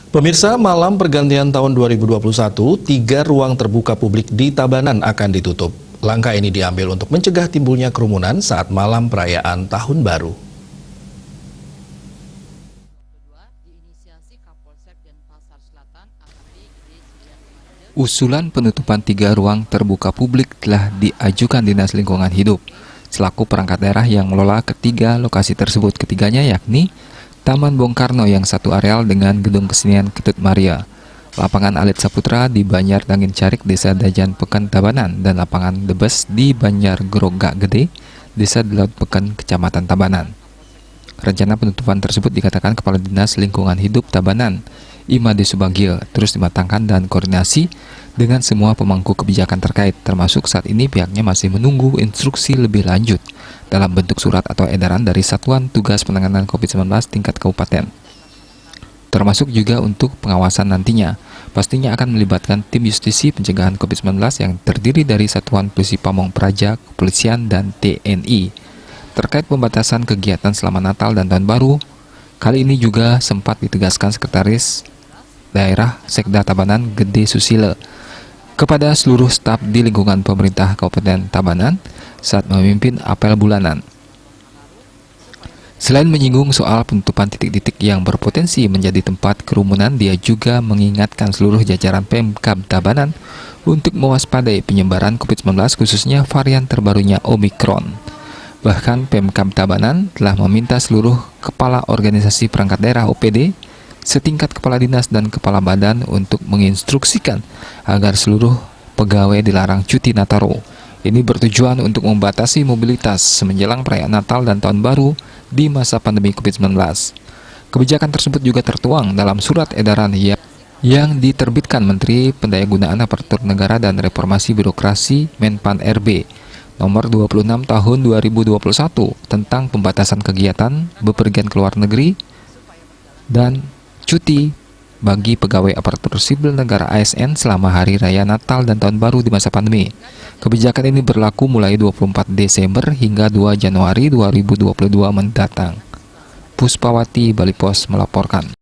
Pemirsa, malam pergantian tahun 2021, 3 ruang terbuka publik di Tabanan akan ditutup. Langkah ini diambil untuk mencegah timbulnya kerumunan saat malam perayaan Tahun Baru. Usulan penutupan 3 ruang terbuka publik telah diajukan Dinas Lingkungan Hidup selaku perangkat daerah yang mengelola ketiga lokasi tersebut. Ketiganya yakni Taman Bung Karno yang satu areal dengan Gedung Kesenian Ketut Maria, Lapangan Alit Saputra di Banjar Dangin Carik, Desa Dajan Pekan Tabanan, dan Lapangan Debes di Banjar Grogak Gede, Desa Laut Pekan, Kecamatan Tabanan. Rencana penutupan tersebut dikatakan Kepala Dinas Lingkungan Hidup Tabanan, Imade Subagio, terus dimatangkan dan koordinasi dengan semua pemangku kebijakan terkait, termasuk saat ini pihaknya masih menunggu instruksi lebih lanjut dalam bentuk surat atau edaran dari Satuan Tugas Penanganan COVID-19 tingkat kabupaten. Termasuk juga untuk pengawasan nantinya, pastinya akan melibatkan tim justisi pencegahan COVID-19 yang terdiri dari Satuan Polisi Pamong Praja, Kepolisian, dan TNI. Terkait pembatasan kegiatan selama Natal dan Tahun Baru, kali ini juga sempat ditegaskan Sekretaris Daerah Sekda Tabanan Gede Susile kepada seluruh staf di lingkungan pemerintah Kabupaten Tabanan saat memimpin apel bulanan. Selain menyinggung soal penutupan titik-titik yang berpotensi menjadi tempat kerumunan, dia juga mengingatkan seluruh jajaran Pemkab Tabanan untuk mewaspadai penyebaran COVID-19 khususnya varian terbarunya Omikron. Bahkan Pemkab Tabanan telah meminta seluruh kepala organisasi perangkat daerah OPD, setingkat kepala dinas dan kepala badan untuk menginstruksikan agar seluruh pegawai dilarang cuti Nataru. Ini bertujuan untuk membatasi mobilitas semenjelang perayaan Natal dan Tahun Baru di masa pandemi COVID-19. Kebijakan tersebut juga tertuang dalam surat edaran yang diterbitkan Menteri Pendayagunaan Aparatur Negara dan Reformasi Birokrasi Menpan RB nomor 26 tahun 2021 tentang pembatasan kegiatan bepergian ke luar negeri dan cuti bagi pegawai aparatur sipil negara ASN selama Hari Raya Natal dan Tahun Baru di masa pandemi. Kebijakan ini berlaku mulai 24 Desember hingga 2 Januari 2022 mendatang. Puspawati, Bali Pos melaporkan.